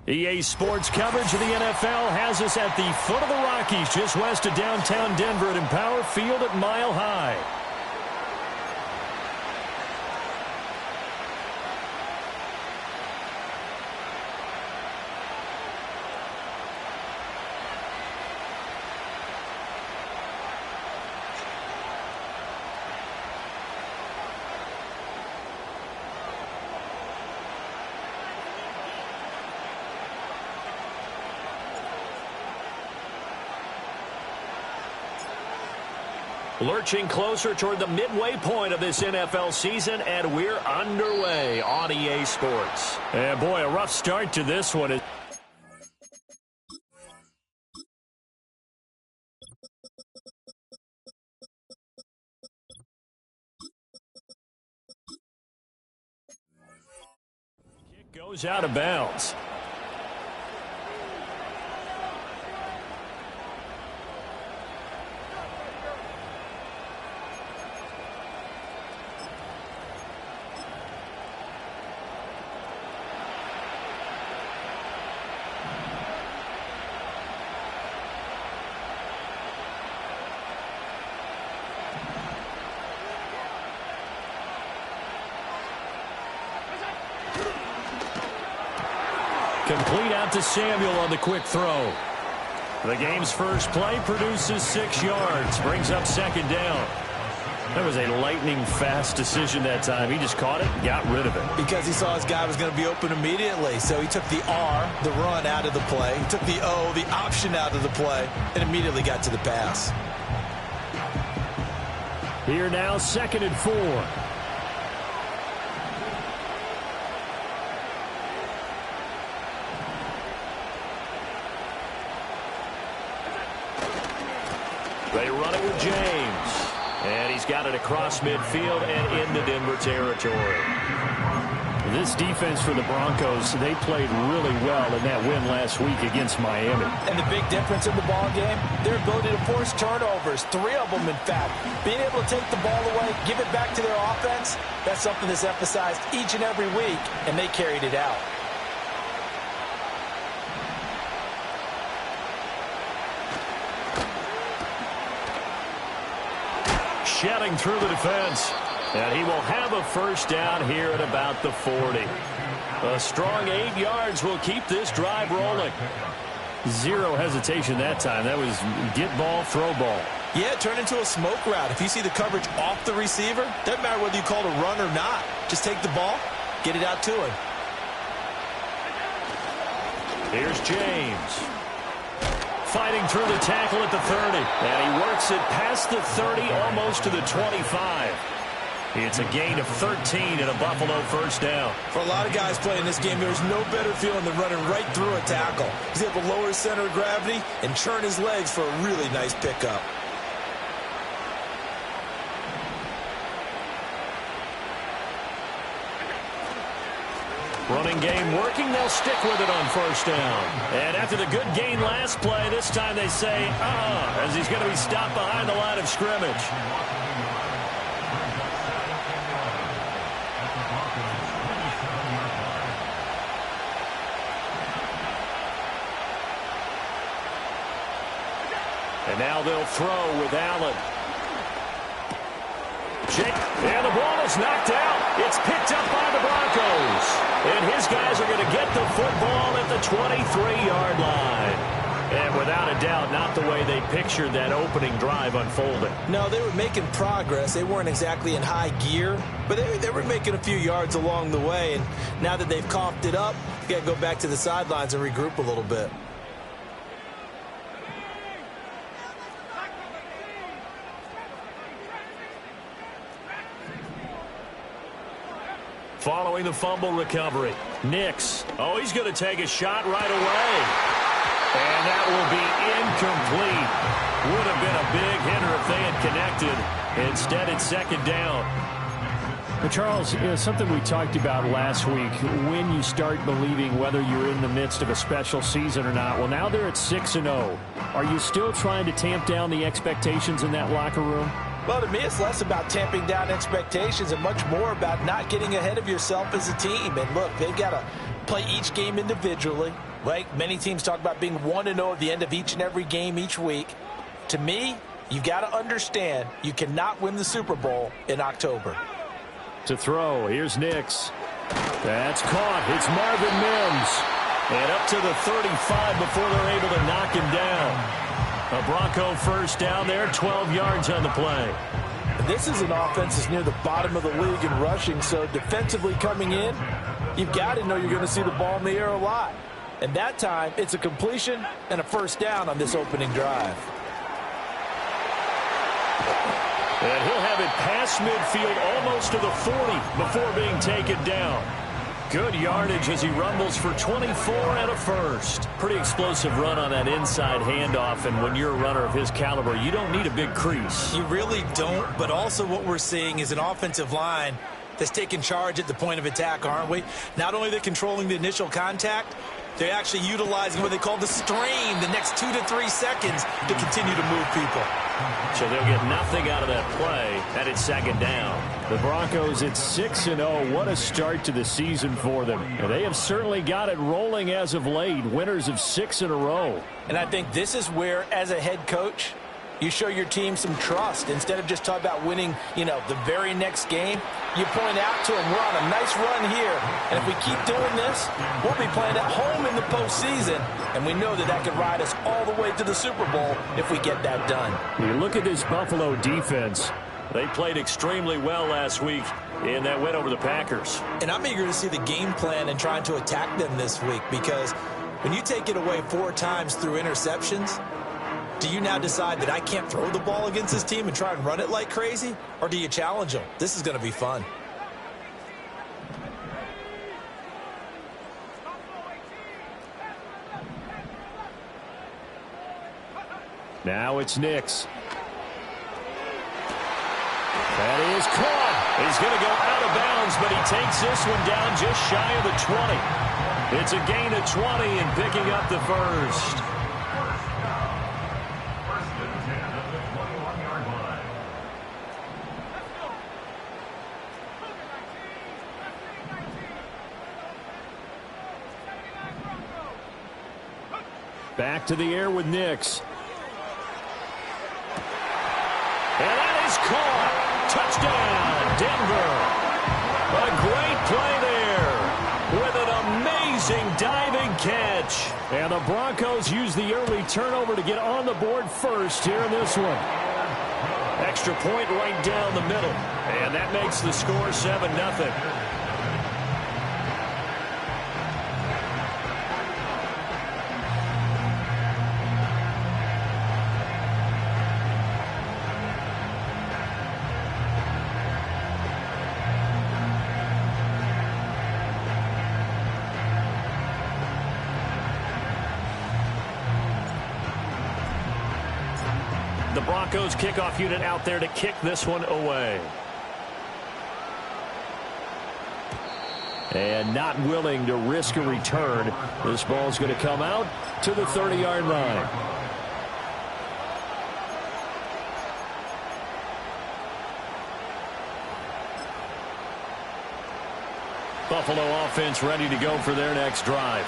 EA Sports coverage of the NFL has us at the foot of the Rockies, just west of downtown Denver at Empower Field at Mile High. Lurching closer toward the midway point of this NFL season, and we're underway on EA Sports. And boy, a rough start to this one. Kick goes out of bounds. Complete out to Samuel on the quick throw. The game's first play produces 6 yards. Brings up second down. That was a lightning-fast decision that time. He just caught it and got rid of it. Because he saw his guy was going to be open immediately. So he took the R, the run, out of the play. He took the O, the option, out of the play, and immediately got to the pass. Here now, 2nd and 4. They run it with James. And he's got it across midfield and into Denver territory. This defense for the Broncos, they played really well in that win last week against Miami. And the big difference in the ball game, their ability to force turnovers, 3 of them in fact. Being able to take the ball away, give it back to their offense, that's something that's emphasized each and every week, and they carried it out. Shedding through the defense. And he will have a first down here at about the 40. A strong 8 yards will keep this drive rolling. Zero hesitation that time. That was get ball, throw ball. Yeah, it turned into a smoke route. If you see the coverage off the receiver, doesn't matter whether you call it a run or not. Just take the ball, get it out to him. Here's James. Fighting through the tackle at the 30. And he works it past the 30, almost to the 25. It's a gain of 13 and a Buffalo first down. For a lot of guys playing this game, there's no better feeling than running right through a tackle. He's able to lower his center of gravity and churn his legs for a really nice pickup. Running game working. They'll stick with it on first down. And after the good gain last play, this time they say, as he's going to be stopped behind the line of scrimmage. And now they'll throw with Allen. And the ball is knocked out. It's picked up by the Broncos. And his guys are going to get the football at the 23-yard line. And without a doubt, not the way they pictured that opening drive unfolding. No, they were making progress. They weren't exactly in high gear, but they were making a few yards along the way. And now that they've coughed it up, you got to go back to the sidelines and regroup a little bit. Following the fumble recovery, Nix. Oh, he's going to take a shot right away. And that will be incomplete. Would have been a big hitter if they had connected. Instead, it's second down. But Charles, something we talked about last week, when you start believing whether you're in the midst of a special season or not. Well, now they're at 6-0. Are you still trying to tamp down the expectations in that locker room? Well, to me, it's less about tamping down expectations and much more about not getting ahead of yourself as a team. And look, they've got a play each game individually. Right? Many teams talk about being 1-0 at the end of each and every game each week. To me, you've got to understand you cannot win the Super Bowl in October. To throw, here's Nix. That's caught. It's Marvin Mims. And up to the 35 before they're able to knock him down. A Bronco first down there, 12 yards on the play. This is an offense that's near the bottom of the league in rushing, so defensively coming in, you've got to know you're going to see the ball in the air a lot. And that time, it's a completion and a first down on this opening drive. And he'll have it past midfield almost to the 40 before being taken down. Good yardage as he rumbles for 24 and a first. Pretty explosive run on that inside handoff, and when you're a runner of his caliber, you don't need a big crease. You really don't, but also what we're seeing is an offensive line that's taking charge at the point of attack, aren't we? Not only are they controlling the initial contact, they're actually utilizing what they call the strain the next 2 to 3 seconds to continue to move people. So they'll get nothing out of that play, and it's second down. The Broncos at 6-0. What a start to the season for them. And they have certainly got it rolling as of late. Winners of 6 in a row. And I think this is where, as a head coach, you show your team some trust. Instead of just talking about winning, the very next game, you point out to them, we're on a nice run here. And if we keep doing this, we'll be playing at home in the postseason. And we know that could ride us all the way to the Super Bowl if we get that done. You look at this Buffalo defense. They played extremely well last week in that win over the Packers. And I'm eager to see the game plan and trying to attack them this week, because when you take it away 4 times through interceptions, do you now decide that I can't throw the ball against this team and try and run it like crazy? Or do you challenge them? This is going to be fun. Now it's Nix. That is caught. He's going to go out of bounds, but he takes this one down just shy of the 20. It's a gain of 20 and picking up the first. Back to the air with Nix. And that is caught. Touchdown, Denver. A great play there with an amazing diving catch. And the Broncos use the early turnover to get on the board first here in this one. Extra point right down the middle. And that makes the score 7-0. The Broncos kickoff unit out there to kick this one away. And not willing to risk a return. This ball's going to come out to the 30-yard line. Buffalo offense ready to go for their next drive.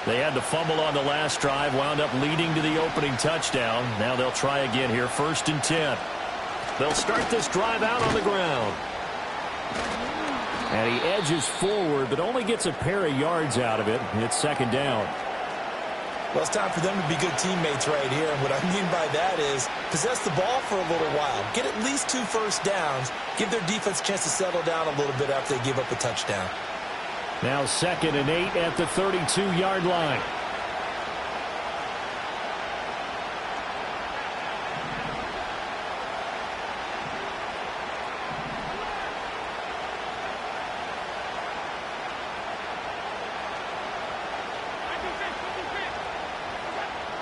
They had the fumble on the last drive, wound up leading to the opening touchdown. Now they'll try again here, 1st and 10. They'll start this drive out on the ground. And he edges forward, but only gets a pair of yards out of it. It's second down. Well, it's time for them to be good teammates right here. And what I mean by that is possess the ball for a little while. Get at least 2 first downs. Give their defense a chance to settle down a little bit after they give up a touchdown. Now 2nd and 8 at the 32-yard line.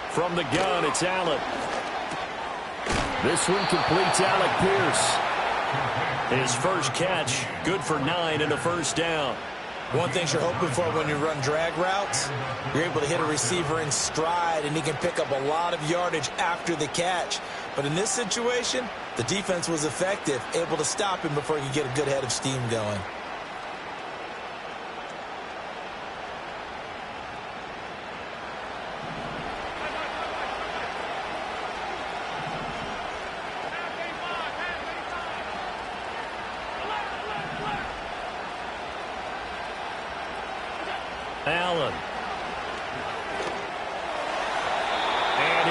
From the gun, it's Allen. This one completes Alec Pierce. His first catch, good for 9 and a first down. One thing you're hoping for when you run drag routes, you're able to hit a receiver in stride, and he can pick up a lot of yardage after the catch. But in this situation, the defense was effective, able to stop him before he could get a good head of steam going.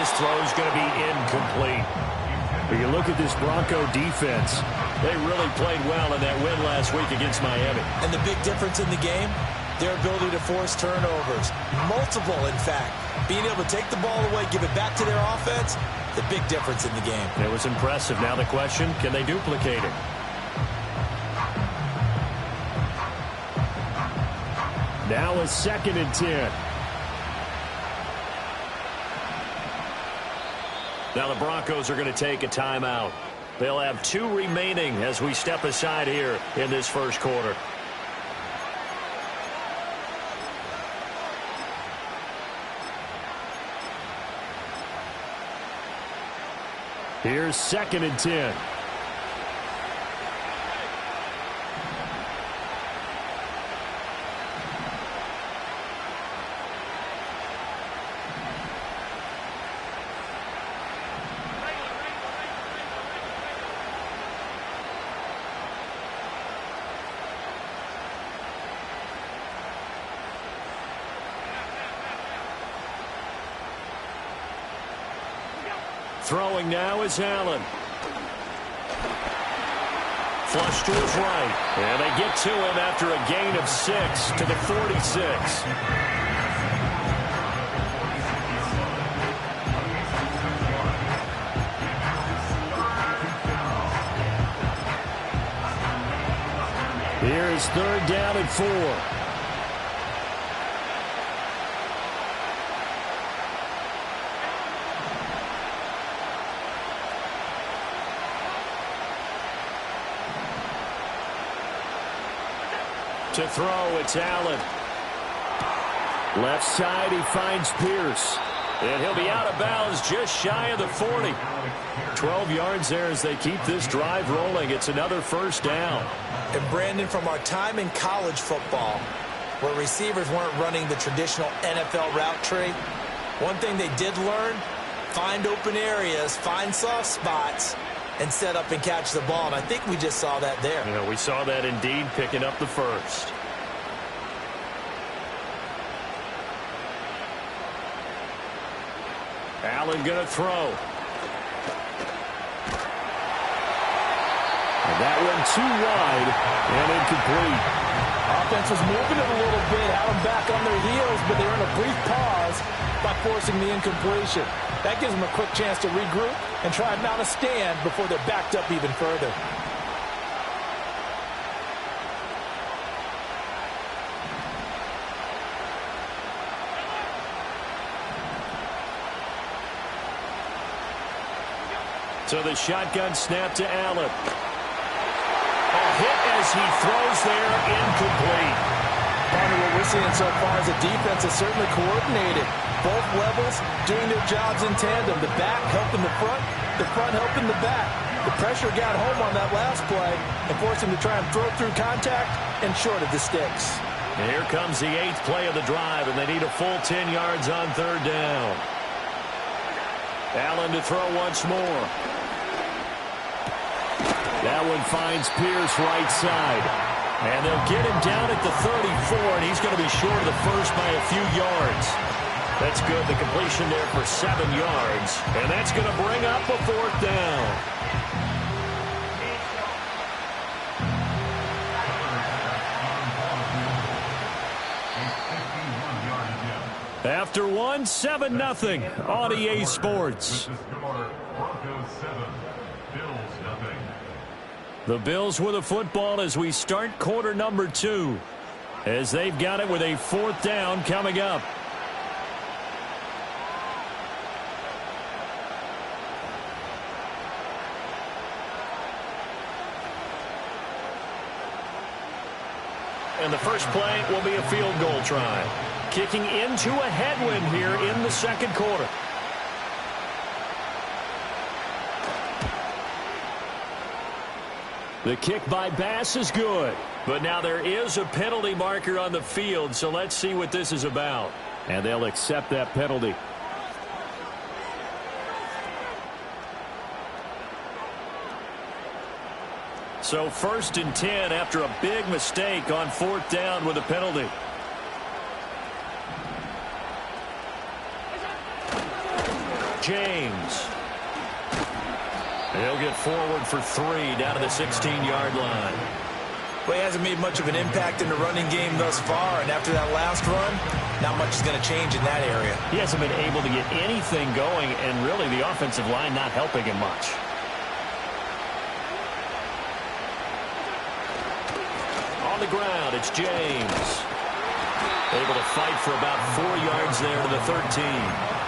this throw is going to be incomplete. When you look at this Bronco defense, they really played well in that win last week against Miami. And the big difference in the game, their ability to force turnovers. Multiple, in fact. Being able to take the ball away, give it back to their offense, the big difference in the game. It was impressive. Now the question, can they duplicate it? Now a 2nd and 10. Now the Broncos are going to take a timeout. They'll have 2 remaining as we step aside here in this first quarter. Here's 2nd and 10. Throwing now is Allen. Flush to his right. And they get to him after a gain of 6 to the 46. Here's 3rd down and 4. To throw, it's Allen. Left side, he finds Pierce. And he'll be out of bounds just shy of the 40. 12 yards there as they keep this drive rolling. It's another 1st down. And Brandon, from our time in college football, where receivers weren't running the traditional NFL route tree, one thing they did learn, find open areas, find soft spots, and set up and catch the ball. And I think we just saw that there. Yeah, we saw that indeed, picking up the 1st. Allen going to throw. And that one too wide and incomplete. Offense was moving it a little bit, had them back on their heels, but they're in a brief pause by forcing the incompletion. That gives them a quick chance to regroup and try and mount a stand before they're backed up even further. So the shotgun snap to Allen. A hit as he throws there, incomplete. What we're seeing so far is the defense is certainly coordinated. Both levels doing their jobs in tandem. The back helping the front helping the back. The pressure got home on that last play and forced him to try and throw through contact and short of the sticks. And here comes the 8th play of the drive, and they need a full 10 yards on 3rd down. Allen to throw once more. That one finds Pierce right side. And they'll get him down at the 34, and he's going to be short of the 1st by a few yards. That's good. The completion there for 7 yards. And that's going to bring up a 4th down. After 1, 7-0 on EA Sports. The Bills with a football as we start quarter number 2. As they've got it with a 4th down coming up. And the first play will be a field goal try. Kicking into a headwind here in the 2nd quarter. The kick by Bass is good. But now there is a penalty marker on the field, so let's see what this is about. And they'll accept that penalty. So 1st and 10 after a big mistake on 4th down with a penalty. James. He'll get forward for 3 down to the 16-yard line. Well, he hasn't made much of an impact in the running game thus far, and after that last run, not much is going to change in that area. He hasn't been able to get anything going, and really the offensive line not helping him much. On the ground, it's James. Able to fight for about 4 yards there to the 13.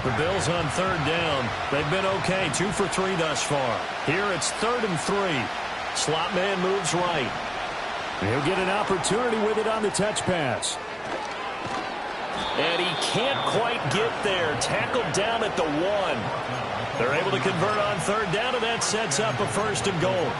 The Bills on 3rd down. They've been okay, 2 for 3 thus far. Here it's 3rd and 3. Slot man moves right. He'll get an opportunity with it on the touch pass. And he can't quite get there. Tackled down at the 1. They're able to convert on 3rd down, and that sets up a 1st and goal.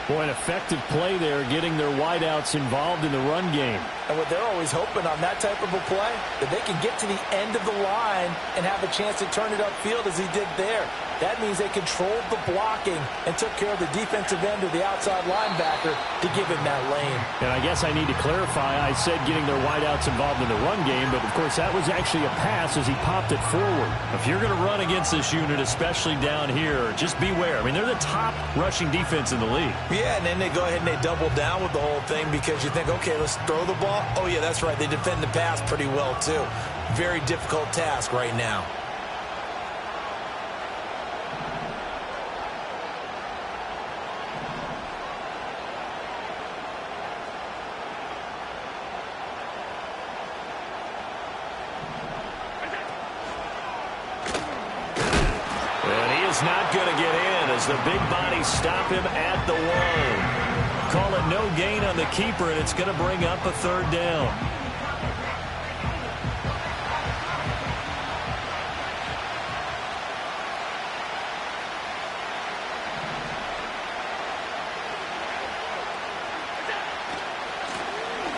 Boy, an effective play there, getting their wideouts involved in the run game. And what they're always hoping on that type of a play, that they can get to the end of the line and have a chance to turn it upfield as he did there. That means they controlled the blocking and took care of the defensive end or the outside linebacker to give him that lane. And I guess I need to clarify, I said getting their wideouts involved in the run game, but of course that was actually a pass as he popped it forward. If you're going to run against this unit, especially down here, just beware. I mean, they're the top rushing defense in the league. Yeah, and then they go ahead and they double down with the whole thing because you think, okay, let's throw the ball. Oh, yeah, that's right. They defend the pass pretty well, too. Very difficult task right now. Not going to get in as the big bodies stop him at the 1. Call it no gain on the keeper, and it's going to bring up a 3rd down.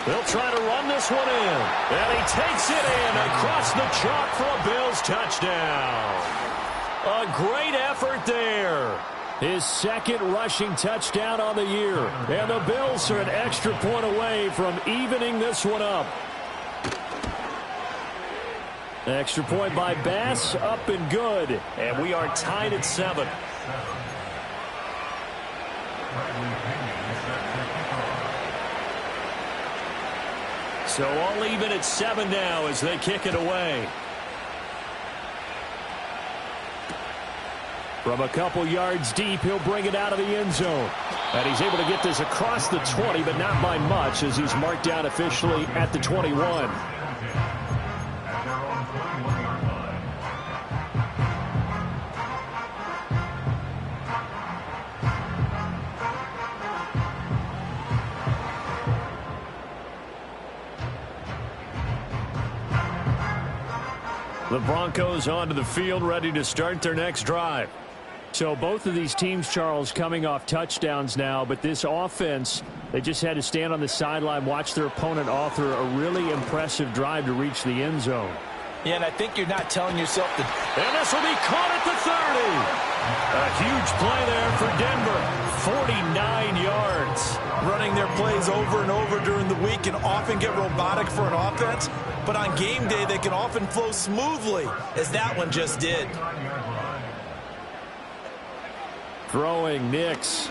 They'll try to run this one in, and he takes it in across the chalk for a Bills touchdown. A great effort there. His 2nd rushing touchdown on the year. And the Bills are an extra point away from evening this one up. Extra point by Bass, up and good. And we are tied at 7. So all even at 7 now as they kick it away. From a couple yards deep, he'll bring it out of the end zone. And he's able to get this across the 20, but not by much as he's marked down officially at the 21. The Broncos onto the field, ready to start their next drive. So both of these teams, Charles, coming off touchdowns now, but this offense, they just had to stand on the sideline, watch their opponent author a really impressive drive to reach the end zone. Yeah, and I think you're not telling yourself that. And this will be caught at the 30. A huge play there for Denver. 49 yards. Running their plays over and over during the week can often get robotic for an offense, but on game day they can often flow smoothly, as that one just did. Throwing Nix.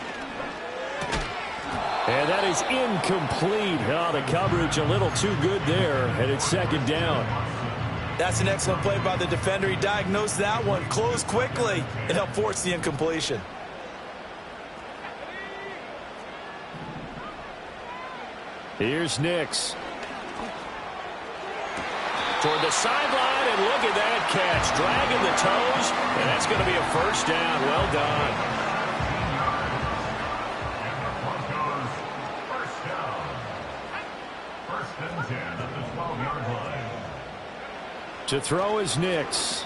And that is incomplete. Oh, the coverage a little too good there, and it's 2nd down. That's an excellent play by the defender. He diagnosed that one, closed quickly, and helped force the incompletion. Here's Nix. Toward the sideline, and look at that catch. Dragging the toes, and that's going to be a 1st down. Well done. To throw is Nix.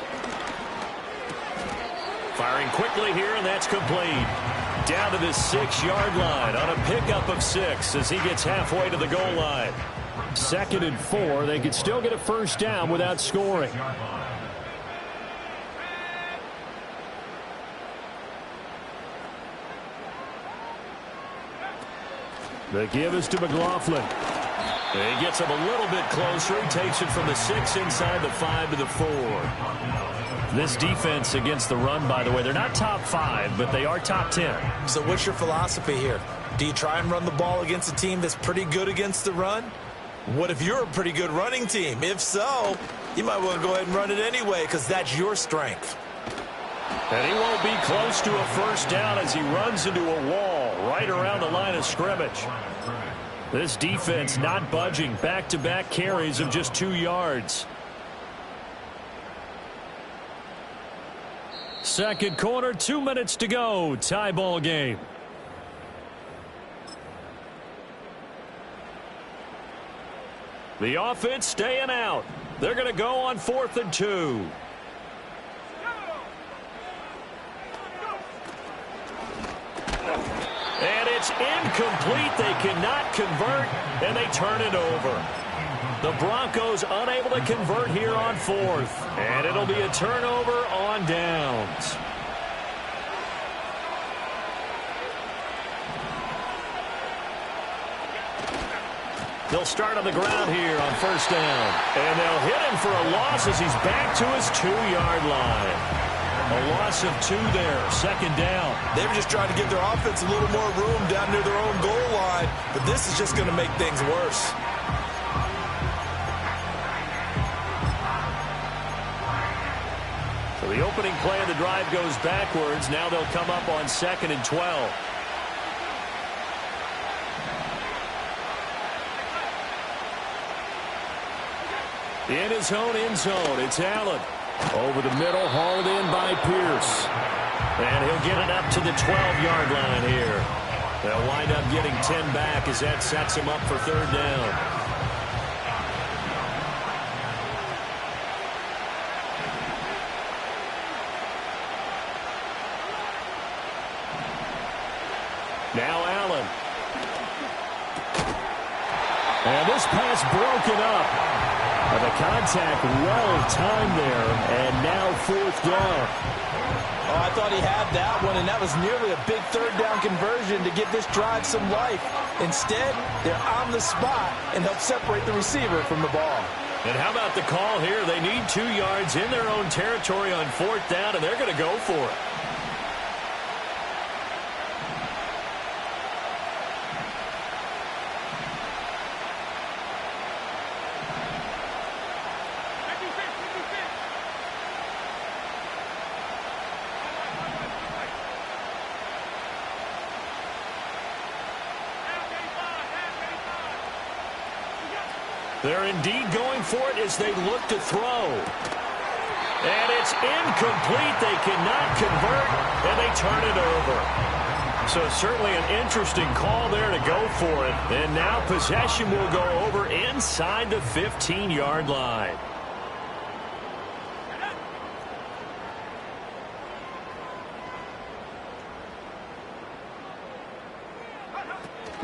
Firing quickly here, and that's complete. Down to the 6-yard line on a pickup of 6 as he gets halfway to the goal line. 2nd and 4. They could still get a first down without scoring. The give is to McLaughlin. He gets him a little bit closer. He takes it from the 6 inside the 5 to the 4. This defense against the run, by the way, they're not top 5, but they are top 10. So what's your philosophy here? Do you try and run the ball against a team that's pretty good against the run? What if you're a pretty good running team? If so, you might want to go ahead and run it anyway because that's your strength. And he won't be close to a first down as he runs into a wall right around the line of scrimmage. This defense not budging. Back-to-back carries of just 2 yards. Second quarter, 2 minutes to go. Tie ball game. The offense staying out. They're going to go on 4th and 2. And it's incomplete. They cannot convert, and they turn it over. The Broncos unable to convert here on 4th. And it'll be a turnover on downs. They'll start on the ground here on first down. And they'll hit him for a loss as he's back to his 2-yard line. A loss of 2 there, second down. They were just trying to give their offense a little more room down near their own goal line, but this is just going to make things worse. So the opening play of the drive goes backwards. Now they'll come up on 2nd and 12. In his own end zone, it's Allen. Over the middle, hauled in by Pierce. And he'll get it up to the 12-yard line here. They'll wind up getting 10 back as that sets him up for third down. Now Allen. And this pass broken up. And the contact well-timed there, and now 4th down. Oh, I thought he had that one, and that was nearly a big third down conversion to give this drive some life. Instead, they're on the spot and help separate the receiver from the ball. And how about the call here? They need 2 yards in their own territory on 4th down, and they're going to go for it. They're indeed going for it as they look to throw. And it's incomplete. They cannot convert, and they turn it over. So certainly an interesting call there to go for it. And now possession will go over inside the 15-yard line.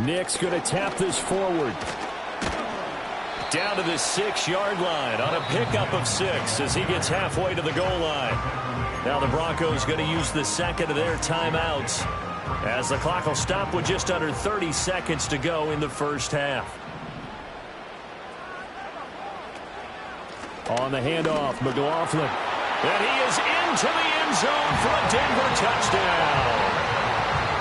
Nick's going to tap this forward. Down to the 6-yard line on a pickup of 6 as he gets halfway to the goal line. Now the Broncos going to use the second of their timeouts as the clock will stop with just under 30 seconds to go in the first half. On the handoff, McLaughlin. And he is into the end zone for a Denver touchdown.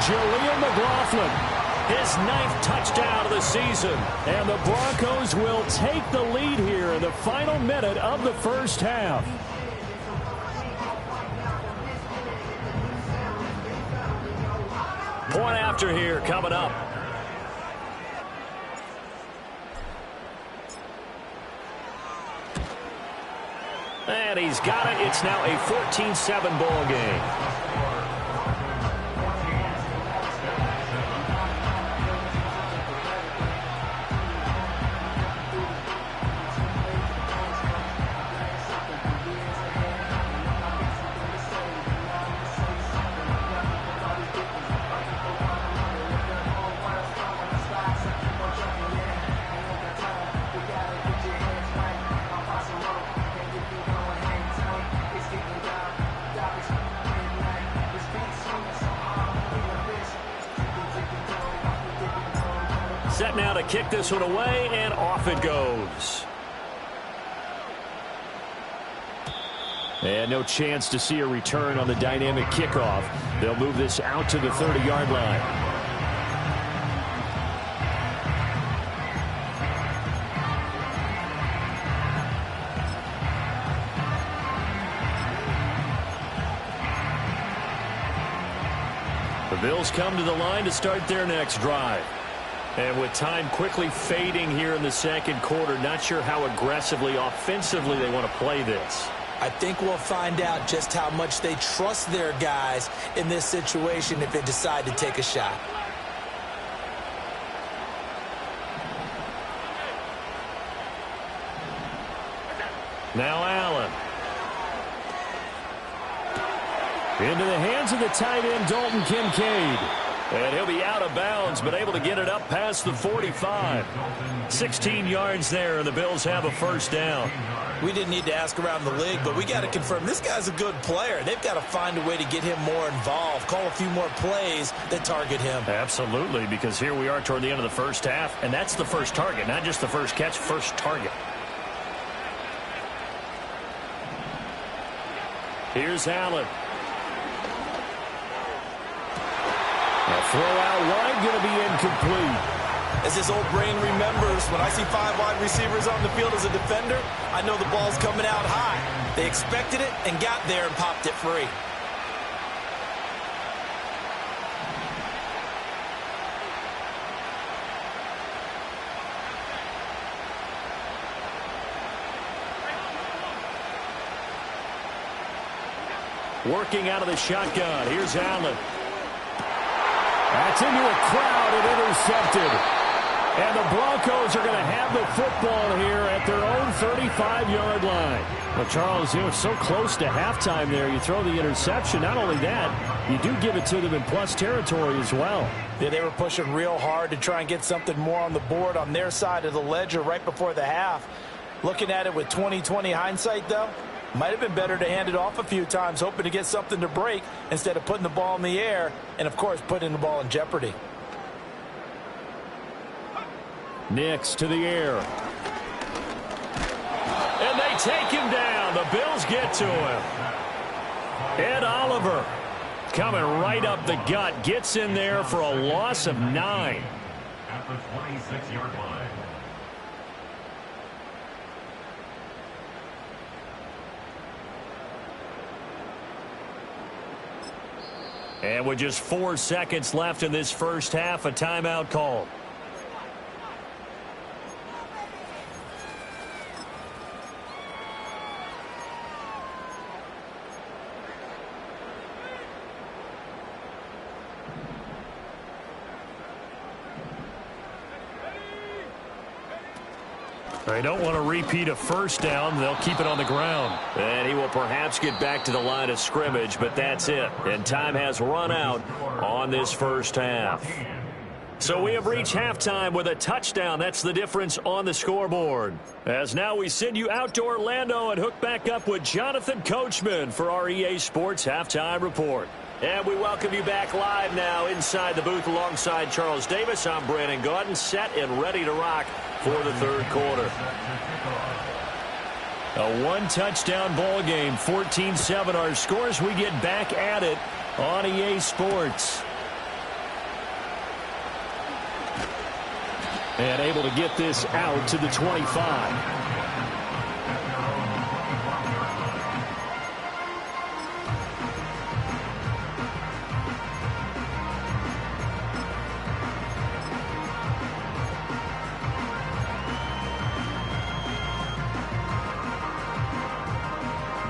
Jaleel McLaughlin. His 9th touchdown of the season. And the Broncos will take the lead here in the final minute of the first half. Point after here coming up. And he's got it. It's now a 14-7 ball game. set now to kick this one away, and off it goes. And no chance to see a return on the dynamic kickoff. They'll move this out to the 30-yard line. The Bills come to the line to start their next drive. And with time quickly fading here in the second quarter, not sure how aggressively, offensively they want to play this. I think we'll find out just how much they trust their guys in this situation if they decide to take a shot. Now Allen. Into the hands of the tight end, Dalton Kincaid. And he'll be out of bounds, but able to get it up past the 45. 16 yards there, and the Bills have a first down. We didn't need to ask around the league, but we got to confirm this guy's a good player. They've got to find a way to get him more involved, call a few more plays that target him. Absolutely, because here we are toward the end of the first half, and that's the first target, not just the first catch, first target. Here's Allen. A throw out wide, going to be incomplete. As his old brain remembers, when I see 5 wide receivers on the field as a defender, I know the ball's coming out high. They expected it and got there and popped it free. Working out of the shotgun. Here's Allen. That's into a crowd and intercepted. And the Broncos are going to have the football here at their own 35-yard line. Well, Charles, you were so close to halftime there. You throw the interception. Not only that, you do give it to them in plus territory as well. Yeah, they were pushing real hard to try and get something more on the board on their side of the ledger right before the half. Looking at it with 20/20 hindsight, though, might have been better to hand it off a few times, hoping to get something to break instead of putting the ball in the air and, of course, putting the ball in jeopardy. Nix to the air. And they take him down. The Bills get to him. Ed Oliver coming right up the gut. Gets in there for a loss of 9. At the 26-yard line. And with just 4 seconds left in this first half, a timeout called. They don't want to repeat a first down. They'll keep it on the ground. And he will perhaps get back to the line of scrimmage, but that's it. And time has run out on this first half. So we have reached halftime with a touchdown. That's the difference on the scoreboard. As now we send you out to Orlando and hook back up with Jonathan Coachman for our EA Sports Halftime Report. And we welcome you back live now inside the booth alongside Charles Davis. I'm Brandon Gaudin, set and ready to rock for the third quarter. A one-touchdown ball game, 14-7 our scores. We get back at it on EA Sports. And able to get this out to the 25.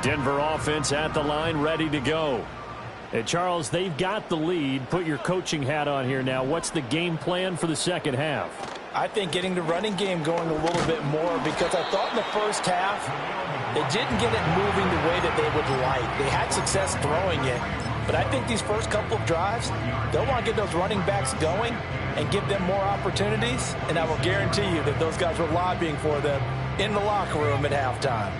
Denver offense at the line, ready to go. Hey, Charles, they've got the lead. Put your coaching hat on here now. What's the game plan for the second half? I think getting the running game going a little bit more, because I thought in the first half they didn't get it moving the way that they would like. They had success throwing it, but I think these first couple of drives, they'll want to get those running backs going and give them more opportunities, and I will guarantee you that those guys were lobbying for them in the locker room at halftime.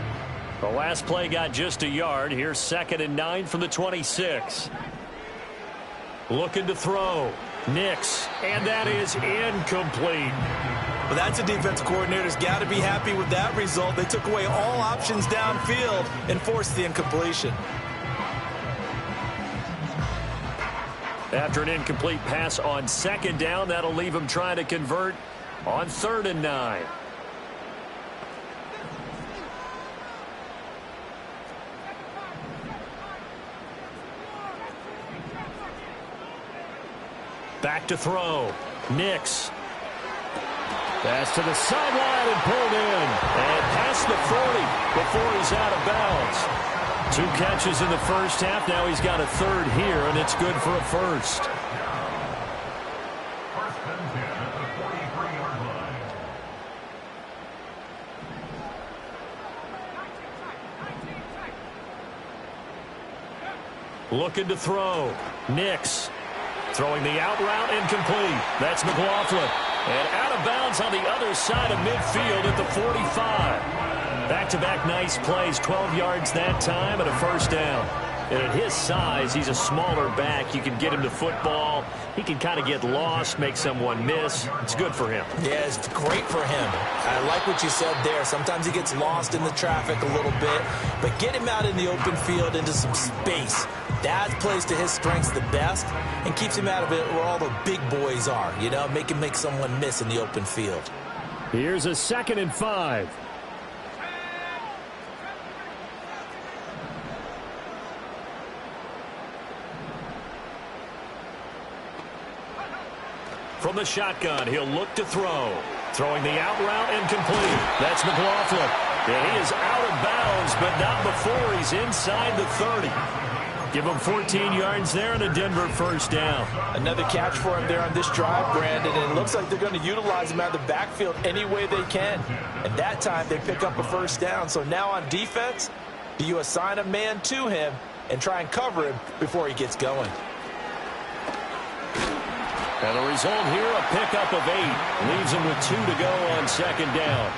The last play got just a yard. Here's 2nd and 9 from the 26. Looking to throw. Nix, and that is incomplete. Well, that's a defensive coordinator's got to be happy with that result. They took away all options downfield and forced the incompletion. After an incomplete pass on second down, that'll leave him trying to convert on 3rd and 9. Back to throw. Nix. Pass to the sideline and pulled in. And past the 40 before he's out of bounds. 2 catches in the first half. Now he's got a 3rd here, and it's good for a first. First and 10 at the 43-yard line. Looking to throw. Nix. Throwing the out route incomplete. That's McLaughlin. And out of bounds on the other side of midfield at the 45. Back-to-back nice plays. 12 yards that time and a first down. And at his size, he's a smaller back. You can get him to football. He can kind of get lost, make someone miss. It's good for him. Yeah, it's great for him. I like what you said there. Sometimes he gets lost in the traffic a little bit, but get him out in the open field into some space. That plays to his strengths the best and keeps him out of it where all the big boys are. You know, make him make someone miss in the open field. Here's a 2nd and 5. From the shotgun, he'll look to throw. Throwing the out route incomplete. That's McLaughlin. And he is out of bounds, but not before he's inside the 30. Give him 14 yards there and a Denver first down. Another catch for him there on this drive, Brandon, and it looks like they're going to utilize him out of the backfield any way they can. And that time they pick up a first down. So now on defense, do you assign a man to him and try and cover him before he gets going? And the result here, a pickup of 8. Leaves him with 2 to go on second down.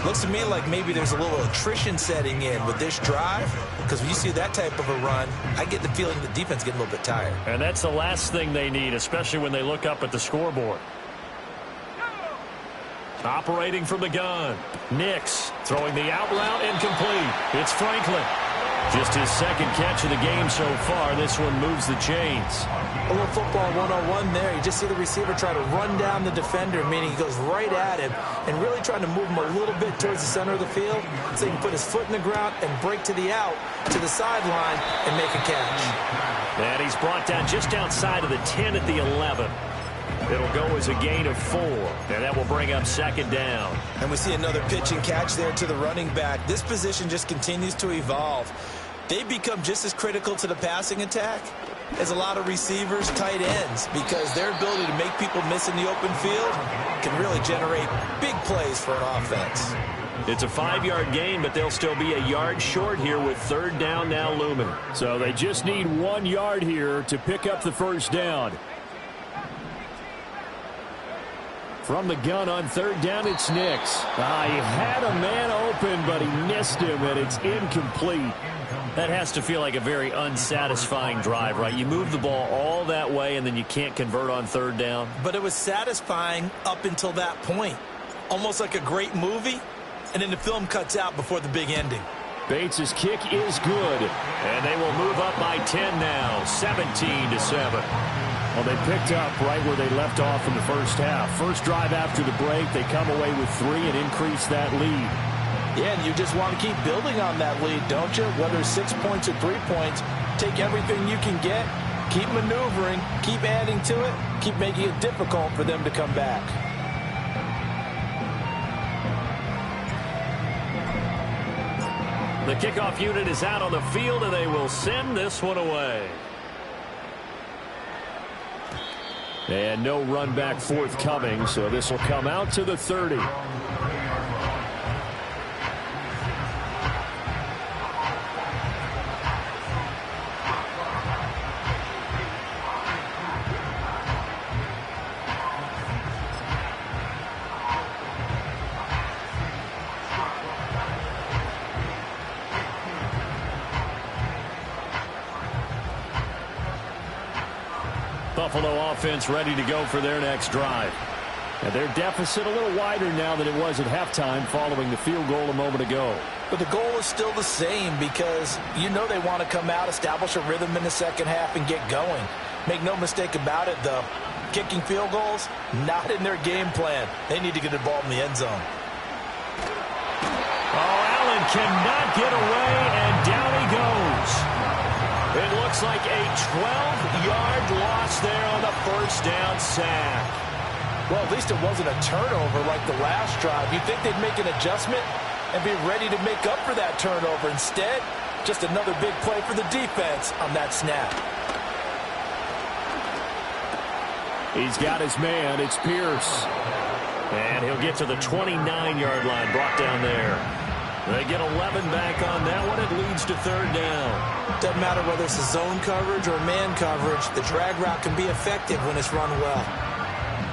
Looks to me like maybe there's a little attrition setting in with this drive, because when you see that type of a run, I get the feeling the defense getting a little bit tired. And that's the last thing they need, especially when they look up at the scoreboard. Operating from the gun. Nix throwing the out route incomplete. It's Franklin. Just his 2nd catch of the game so far. This one moves the chains. A little football 101 there. You just see the receiver try to run down the defender, meaning he goes right at him and really trying to move him a little bit towards the center of the field so he can put his foot in the ground and break to the out, to the sideline, and make a catch. And he's brought down just outside of the 10 at the 11. It'll go as a gain of 4, and that will bring up second down. And we see another pitch and catch there to the running back. This position just continues to evolve. They become just as critical to the passing attack as a lot of receivers, tight ends, because their ability to make people miss in the open field can really generate big plays for an offense. It's a 5-yard gain, but they'll still be a yard short here with 3rd down now looming. So they just need 1 yard here to pick up the first down. From the gun on 3rd down, it's Nix. He had a man open, but he missed him, and it's incomplete. That has to feel like a very unsatisfying drive, right? You move the ball all that way, and then you can't convert on 3rd down. But it was satisfying up until that point. Almost like a great movie, and then the film cuts out before the big ending. Bates' kick is good. And they will move up by 10 now, 17-7. Well, they picked up right where they left off in the first half. First drive after the break, they come away with 3 and increase that lead. Yeah, and you just want to keep building on that lead, don't you? Whether it's 6 points or 3 points, take everything you can get, keep maneuvering, keep adding to it, keep making it difficult for them to come back. The kickoff unit is out on the field, and they will send this one away. And no run back forthcoming, so this will come out to the 30. Buffalo offense ready to go for their next drive. And their deficit a little wider now than it was at halftime following the field goal a moment ago. But the goal is still the same because you know they want to come out, establish a rhythm in the second half, and get going. Make no mistake about it, though. Kicking field goals, not in their game plan. They need to get the ball in the end zone. Oh, Allen cannot get away, and down he goes. It looks like a 12-yard loss there on the first down sack. Well, at least it wasn't a turnover like the last drive. You'd think they'd make an adjustment and be ready to make up for that turnover. Instead, just another big play for the defense on that snap. He's got his man. It's Pierce. And he'll get to the 29-yard line, brought down there. They get 11 back on that one. It leads to third down. Doesn't matter whether it's a zone coverage or man coverage. The drag route can be effective when it's run well.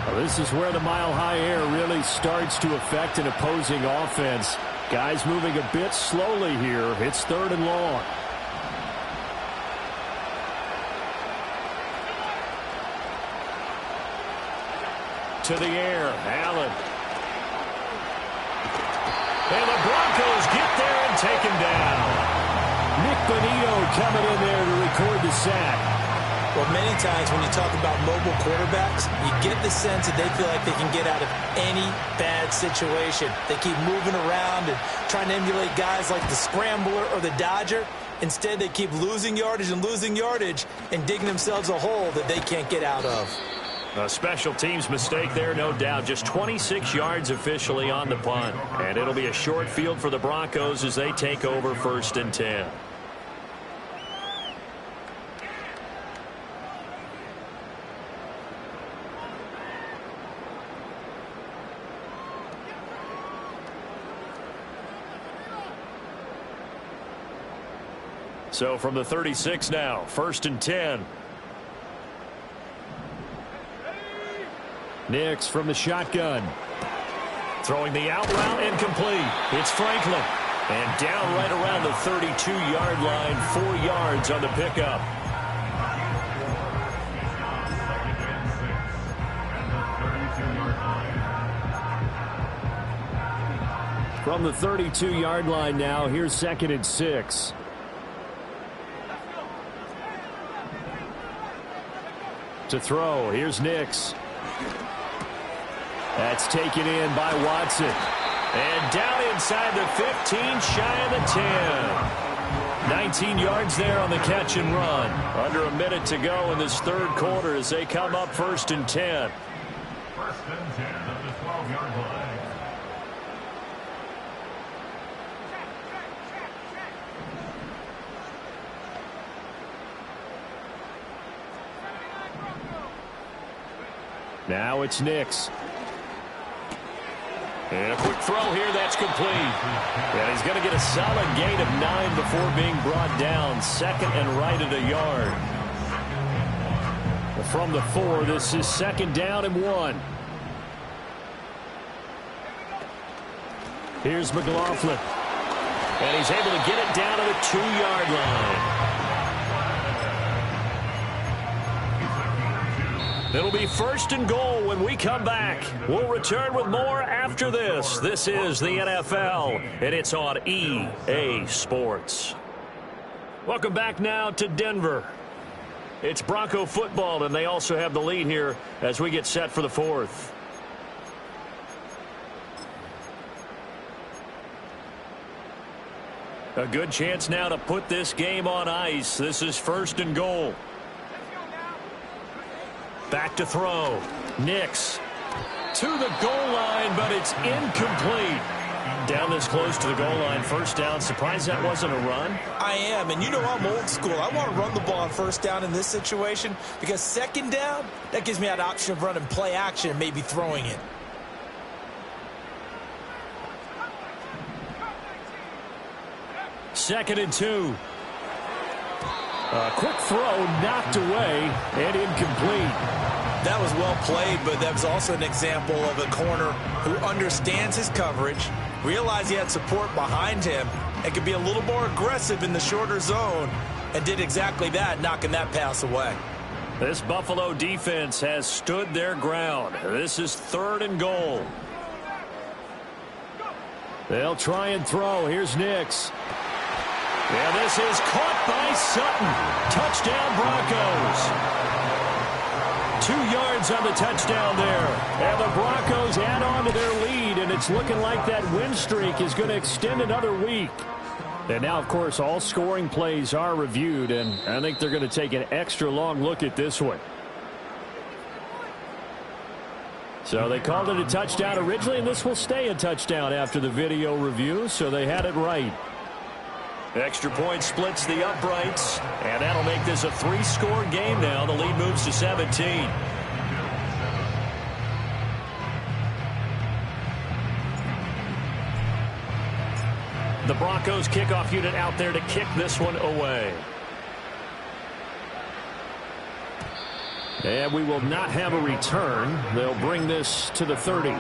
Well, this is where the mile-high air really starts to affect an opposing offense. Guys moving a bit slowly here. It's third and long. To the air, Allen. And the Broncos get there and take him down. Nick Bonito coming in there to record the sack. Well, many times when you talk about mobile quarterbacks, you get the sense that they feel like they can get out of any bad situation. They keep moving around and trying to emulate guys like the Scrambler or the Dodger. Instead, they keep losing yardage and digging themselves a hole that they can't get out of. A special teams mistake there, no doubt. Just 26 yards officially on the punt. And it'll be a short field for the Broncos as they take over 1st and 10. So from the 36 now, 1st and 10. Nix from the shotgun. Throwing the out route incomplete. It's Franklin. And down right around the 32-yard line, 4 yards on the pickup. From the 32-yard line now, here's 2nd and 6. To throw, here's Nix. That's taken in by Watson. And down inside the 15, shy of the 10. 19 yards there on the catch and run. Under a minute to go in this third quarter as they come up 1st and 10. 1st and 10 at the 12-yard line. Now it's Nix. And a quick throw here, that's complete. And he's going to get a solid gain of 9 before being brought down. 2nd and right at a yard. From the 4, this is 2nd down and 1. Here's McLaughlin. And he's able to get it down to the 2-yard line. It'll be 1st and goal when we come back. We'll return with more after this. This is the NFL, and it's on EA Sports. Welcome back now to Denver. It's Bronco football, and they also have the lead here as we get set for the 4th. A good chance now to put this game on ice. This is 1st and goal. Back to throw. Nix to the goal line, but it's incomplete. Down this close to the goal line, 1st down. Surprised that wasn't a run? I am, and you know I'm old school. I want to run the ball on 1st down in this situation because 2nd down, that gives me that option of running play action and maybe throwing it. Second and 2. A quick throw knocked away and incomplete. That was well played, but that was also an example of a corner who understands his coverage, realized he had support behind him, and could be a little more aggressive in the shorter zone, and did exactly that, knocking that pass away. This Buffalo defense has stood their ground. This is 3rd and goal. They'll try and throw. Here's Nix. Yeah, this is caught by Sutton. Touchdown, Broncos. 2 yards on the touchdown there. And the Broncos add on to their lead, and it's looking like that win streak is going to extend another week. And now, of course, all scoring plays are reviewed, and I think they're going to take an extra long look at this one. So they called it a touchdown originally, and this will stay a touchdown after the video review, so they had it right. Extra point splits the uprights, and that'll make this a 3-score game now. The lead moves to 17. The Broncos kickoff unit out there to kick this one away. And we will not have a return. They'll bring this to the 30.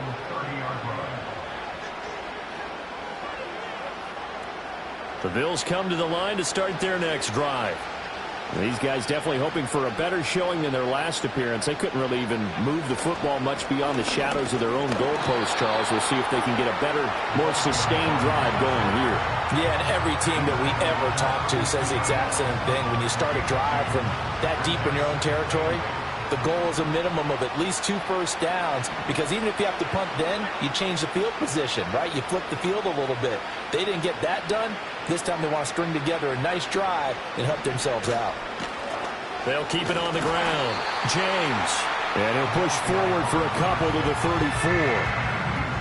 The Bills come to the line to start their next drive. These guys definitely hoping for a better showing than their last appearance. They couldn't really even move the football much beyond the shadows of their own goalpost, Charles. We'll see if they can get a better, more sustained drive going here. Yeah, and every team that we ever talk to says the exact same thing. When you start a drive from that deep in your own territory, the goal is a minimum of at least 2 first downs, because even if you have to punt then, you change the field position, right? You flip the field a little bit. They didn't get that done. This time they want to string together a nice drive and help themselves out. They'll keep it on the ground. James. And he'll push forward for a couple to the 34.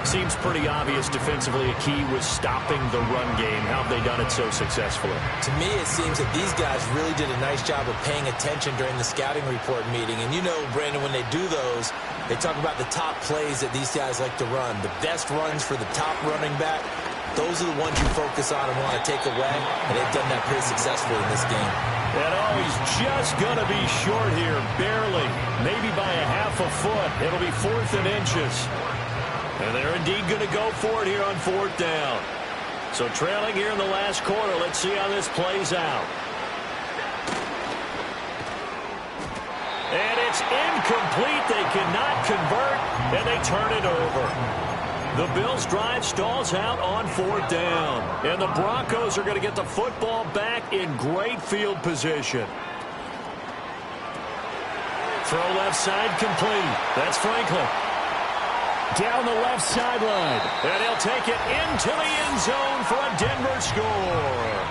Seems pretty obvious defensively a key was stopping the run game. How have they done it so successfully? To me, it seems that these guys really did a nice job of paying attention during the scouting report meeting. And you know, Brandon, when they do those, they talk about the top plays that these guys like to run. The best runs for the top running back, those are the ones you focus on and want to take away. And they've done that pretty successfully in this game. And he's just going to be short here, barely. Maybe by a half a foot. It'll be 4th and inches. And they're indeed going to go for it here on 4th down. So trailing here in the last quarter. Let's see how this plays out. And it's incomplete. They cannot convert, and they turn it over. The Bills' drive stalls out on 4th down. And the Broncos are going to get the football back in great field position. Throw left side complete. That's Franklin. Down the left sideline. And he'll take it into the end zone for a Denver score.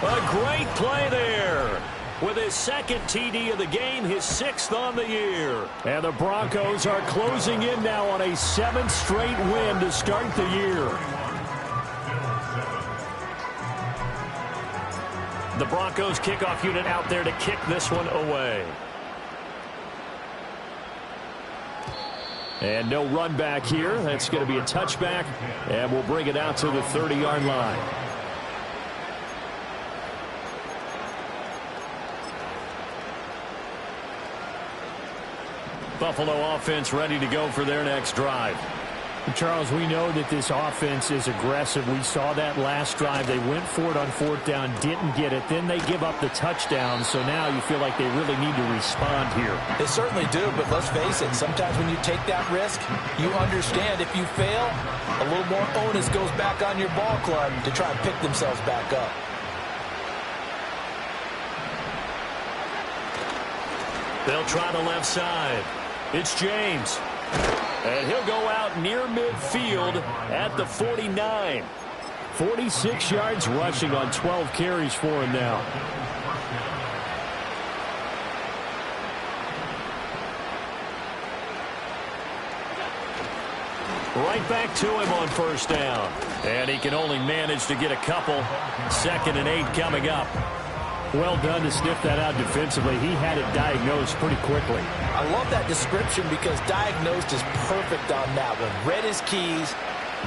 A great play there. With his 2nd TD of the game, his 6th on the year. And the Broncos are closing in now on a 7th straight win to start the year. The Broncos kickoff unit out there to kick this one away. And no run back here. That's going to be a touchback. And we'll bring it out to the 30-yard line. Buffalo offense ready to go for their next drive. Charles, we know that this offense is aggressive. We saw that last drive. They went for it on 4th down, didn't get it. Then they give up the touchdown. So now you feel like they really need to respond here. They certainly do, but let's face it. Sometimes when you take that risk, you understand if you fail, a little more onus goes back on your ball club to try and pick themselves back up. They'll try the left side. It's James. And he'll go out near midfield at the 49. 46 yards rushing on 12 carries for him now. Right back to him on 1st down. And he can only manage to get a couple. 2nd and 8 coming up. Well done to sniff that out defensively. He had it diagnosed pretty quickly. I love that description because diagnosed is perfect on that one. Read his keys,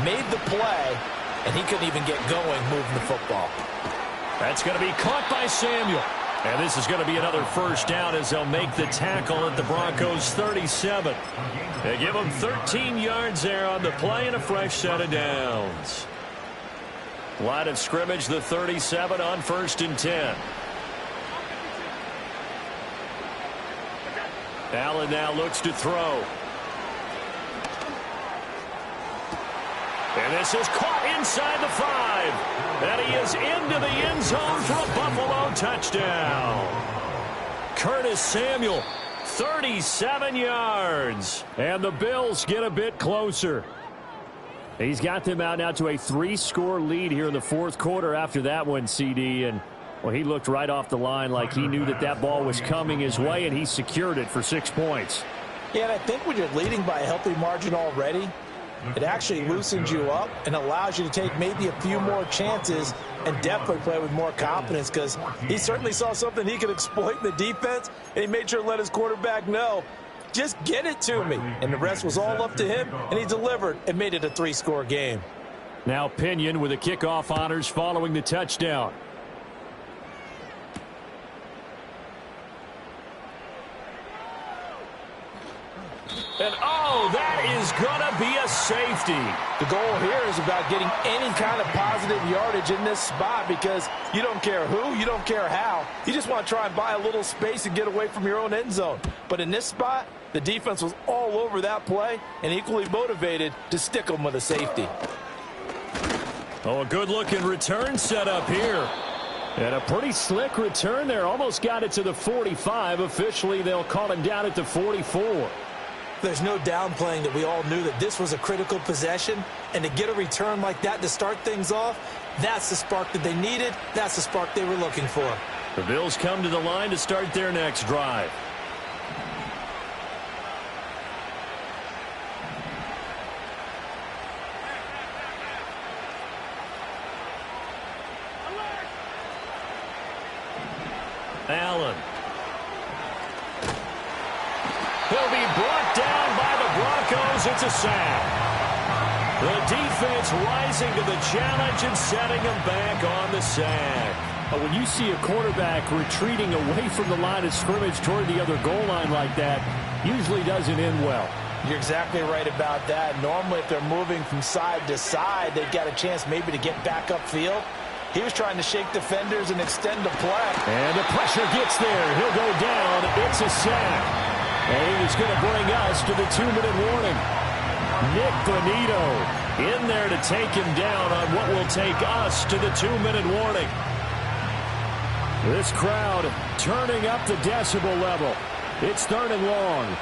made the play, and he couldn't even get going moving the football. That's going to be caught by Samuel. And this is going to be another 1st down as they'll make the tackle at the Broncos' 37. They give them 13 yards there on the play and a fresh set of downs. Line of scrimmage, the 37 on 1st and 10. Allen now looks to throw. And this is caught inside the 5. And he is into the end zone for a Buffalo touchdown. Curtis Samuel, 37 yards. And the Bills get a bit closer. He's got them out now to a 3-score lead here in the fourth quarter after that one, CD. And, well, he looked right off the line like he knew that that ball was coming his way, and he secured it for 6 points. Yeah, and I think when you're leading by a healthy margin already, it actually loosens you up and allows you to take maybe a few more chances and definitely play with more confidence, because he certainly saw something he could exploit in the defense, and he made sure to let his quarterback know, just get it to me. And the rest was all up to him, and he delivered and made it a 3-score game. Now Pinion with the kickoff honors following the touchdown. And, oh, that is going to be a safety. The goal here is about getting any kind of positive yardage in this spot, because you don't care who, you don't care how. You just want to try and buy a little space and get away from your own end zone. But in this spot, the defense was all over that play and equally motivated to stick them with a safety. Oh, a good-looking return set up here. And a pretty slick return there. Almost got it to the 45. Officially, they'll call him down at the 44. There's no downplaying that we all knew that this was a critical possession, and to get a return like that to start things off, that's the spark that they needed. That's the spark they were looking for. The Bills come to the line to start their next drive. Allen. He'll be brought down by the Broncos. It's a sack. The defense rising to the challenge and setting him back on the sack. When you see a quarterback retreating away from the line of scrimmage toward the other goal line like that, usually doesn't end well. You're exactly right about that. Normally, if they're moving from side to side, they've got a chance maybe to get back upfield. He was trying to shake defenders and extend the play. And the pressure gets there. He'll go down. It's a sack. And he's going to bring us to the 2-minute warning. Nick Bonito in there to take him down on what will take us to the 2-minute warning. This crowd turning up the decibel level. It's 3rd and long.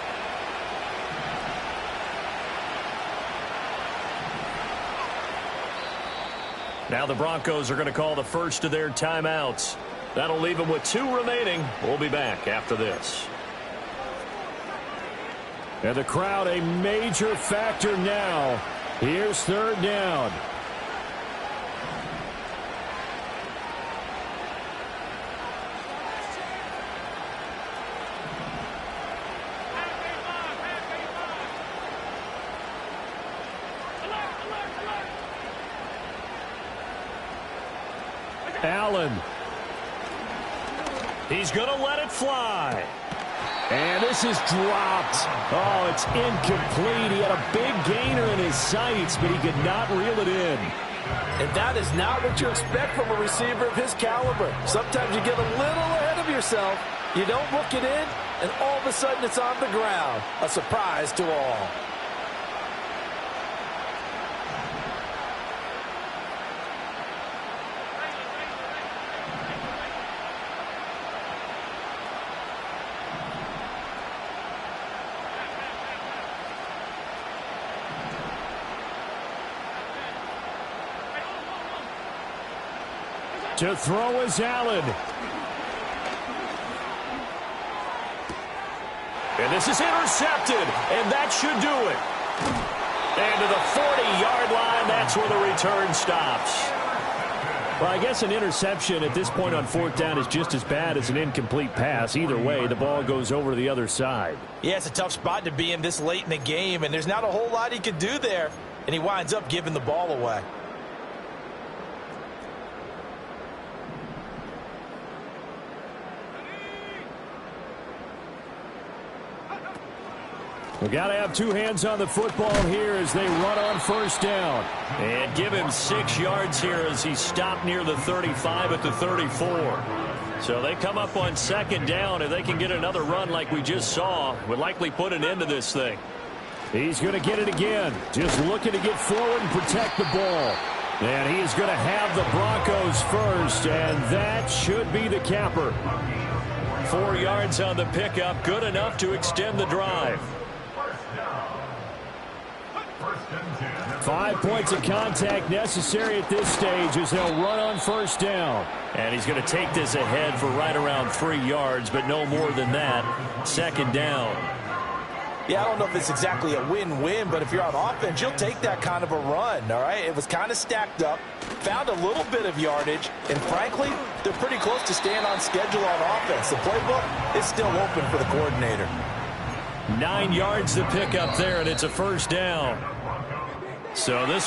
Now the Broncos are going to call the first of their timeouts. That'll leave them with 2 remaining. We'll be back after this. And the crowd a major factor now. Here's 3rd down. Allen. He's going to let it fly. And this is dropped. Oh, it's incomplete. He had a big gainer in his sights, but he could not reel it in. And that is not what you expect from a receiver of his caliber. Sometimes you get a little ahead of yourself. You don't look it in, and all of a sudden it's on the ground. A surprise to all. To throw is Allen. And this is intercepted, and that should do it. And to the 40-yard line, that's where the return stops. Well, I guess an interception at this point on 4th down is just as bad as an incomplete pass. Either way, the ball goes over to the other side. Yeah, it's a tough spot to be in this late in the game, and there's not a whole lot he could do there, and he winds up giving the ball away. We've got to have 2 hands on the football here as they run on 1st down. And give him 6 yards here as he stopped near the 35 at the 34. So they come up on second down. If they can get another run like we just saw, would likely put an end to this thing. He's going to get it again. Just looking to get forward and protect the ball. And he is going to have the Broncos first, and that should be the capper. 4 yards on the pickup, good enough to extend the drive. 5 points of contact necessary at this stage as they'll run on first down. And he's going to take this ahead for right around 3 yards, but no more than that. Second down. Yeah, I don't know if it's exactly a win-win, but if you're on offense, you'll take that kind of a run, all right? It was kind of stacked up, found a little bit of yardage, and frankly, they're pretty close to staying on schedule on offense. The playbook is still open for the coordinator. 9 yards to pick up there, and it's a first down. So this